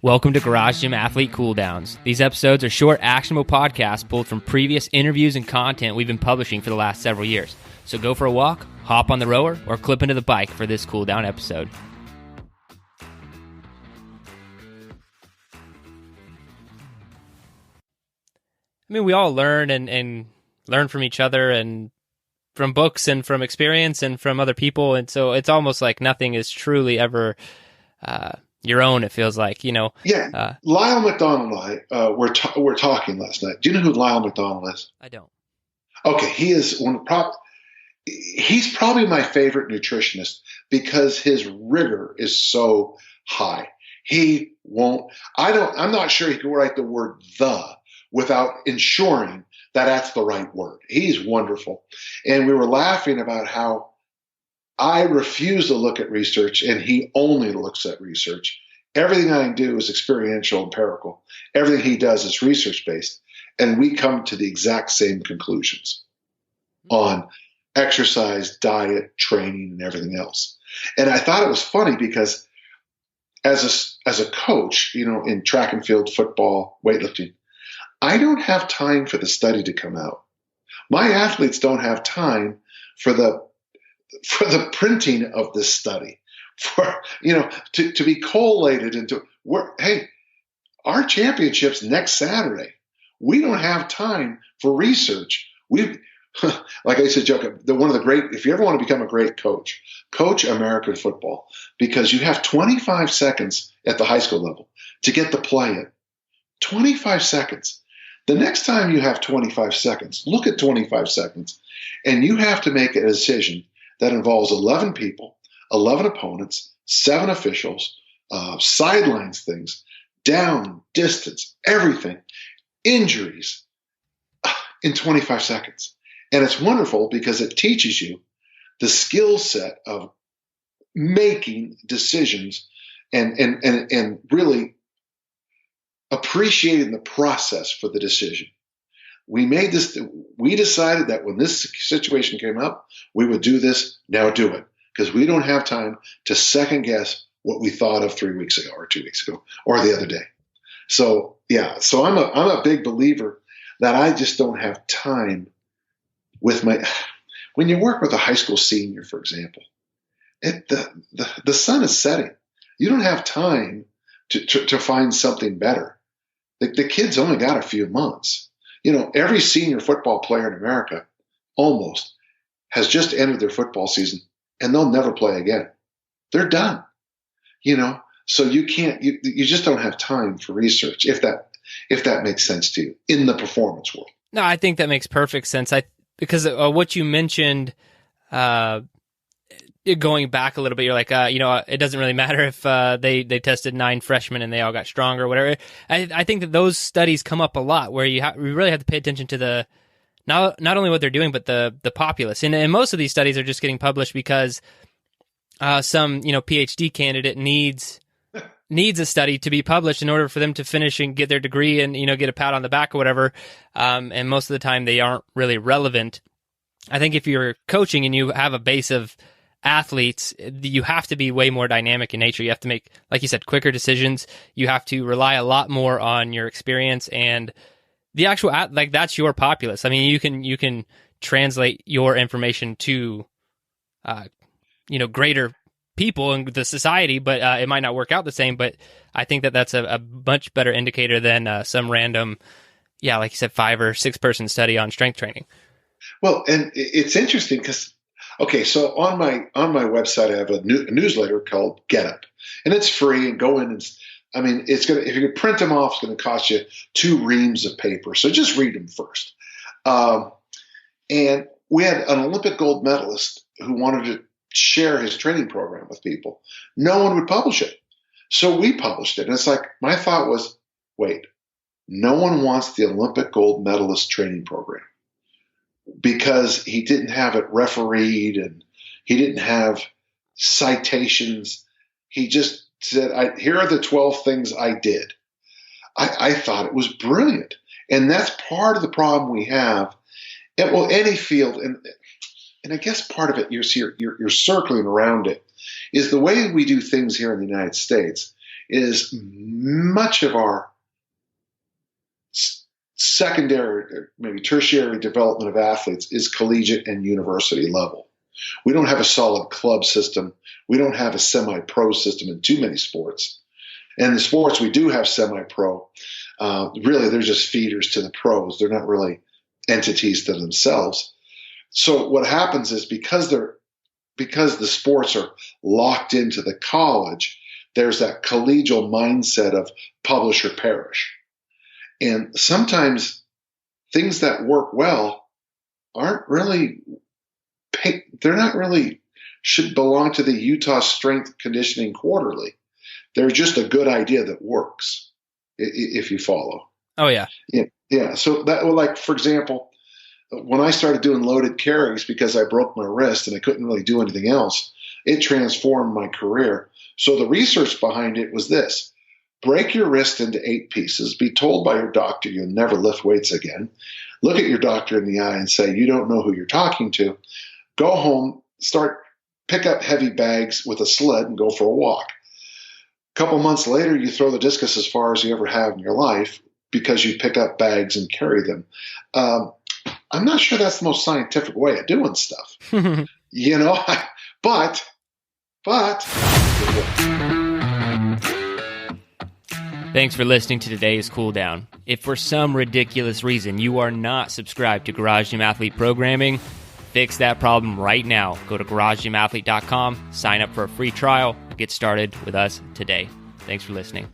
Welcome to Garage Gym Athlete Cool Downs. These episodes are short, actionable podcasts pulled from previous interviews and content we've been publishing for the last several years. So go for a walk, hop on the rower, or clip into the bike for this cool down episode. I mean, we all learn and learn from each other and from books and from experience and from other people. And so it's almost like nothing is truly ever your own, it feels like, you know. Yeah. Lyle McDonald and I were talking last night. Do you know who Lyle McDonald is? I don't. Okay. He is he's probably my favorite nutritionist because his rigor is so high. I'm not sure he can write the word "the" without ensuring that that's the right word. He's wonderful. And we were laughing about how I refuse to look at research and he only looks at research. Everything I do is experiential, empirical. Everything he does is research-based. And we come to the exact same conclusions on exercise, diet, training, and everything else. And I thought it was funny because as a coach, you know, in track and field, football, weightlifting, I don't have time for the study to come out. My athletes don't have time for the printing of this study, to be collated into our championship's next Saturday. We don't have time for research. Like I said, Joe, if you ever want to become a great coach American football, because you have 25 seconds at the high school level to get the play in. 25 seconds. The next time you have 25 seconds, look at 25 seconds, and you have to make a decision that involves 11 people, 11 opponents, 7 officials, sidelines things, down, distance, everything, injuries in 25 seconds. And it's wonderful because it teaches you the skill set of making decisions and really appreciating the process for the decision. We decided that when this situation came up, we would do this, now do it. Because we don't have time to second guess what we thought of 3 weeks ago or 2 weeks ago or the other day. So I'm a big believer that I just don't have time when you work with a high school senior, for example, the sun is setting. You don't have time to find something better. The kid's only got a few months. You know, every senior football player in America almost has just ended their football season and they'll never play again. They're done, you know, so you just don't have time for research if that makes sense to you in the performance world. No, I think that makes perfect sense. Because what you mentioned, going back a little bit, you're like, it doesn't really matter if they tested 9 freshmen and they all got stronger or whatever. I think that those studies come up a lot where you really have to pay attention to the not only what they're doing, but the populace. And most of these studies are just getting published because some PhD candidate needs a study to be published in order for them to finish and get their degree and get a pat on the back or whatever. And most of the time they aren't really relevant. I think if you're coaching and you have a base of athletes, you have to be way more dynamic in nature. You have to make, like you said, quicker decisions. You have to rely a lot more on your experience and the actual, that's your populace. I mean, you can translate your information to, greater people in the society, but it might not work out the same. But I think that that's a much better indicator than some random, like you said, 5 or 6 person study on strength training. Well, and it's interesting because, okay, so on my website I have a newsletter called Get Up, and it's free. And go in and if you could print them off, it's going to cost you 2 reams of paper. So just read them first. And we had an Olympic gold medalist who wanted to share his training program with people. No one would publish it. So we published it. And it's like, my thought was, wait, no one wants the Olympic gold medalist training program because he didn't have it refereed and he didn't have citations. He just said, here are the 12 things I did. I thought it was brilliant. And that's part of the problem we have at any field. And I guess part of it, you're circling around it, is the way we do things here in the United States is much of our secondary, maybe tertiary development of athletes is collegiate and university level. We don't have a solid club system. We don't have a semi-pro system in too many sports. And the sports we do have semi-pro, really they're just feeders to the pros. They're not really entities to themselves. So what happens is because the sports are locked into the college, there's that collegial mindset of publish or perish. And sometimes things that work well should belong to the Utah Strength Conditioning Quarterly. They're just a good idea that works, if you follow. Oh, yeah. Yeah. So that, like, for example, when I started doing loaded carries because I broke my wrist and I couldn't really do anything else, it transformed my career. So the research behind it was this. Break your wrist into 8 pieces. Be told by your doctor you'll never lift weights again. Look at your doctor in the eye and say, you don't know who you're talking to. Go home, pick up heavy bags with a sled and go for a walk. A couple months later, you throw the discus as far as you ever have in your life because you pick up bags and carry them. I'm not sure that's the most scientific way of doing stuff, but it works. Thanks for listening to today's Cool Down. If for some ridiculous reason you are not subscribed to Garage Gym Athlete programming, fix that problem right now. Go to GarageGymAthlete.com, sign up for a free trial, get started with us today. Thanks for listening.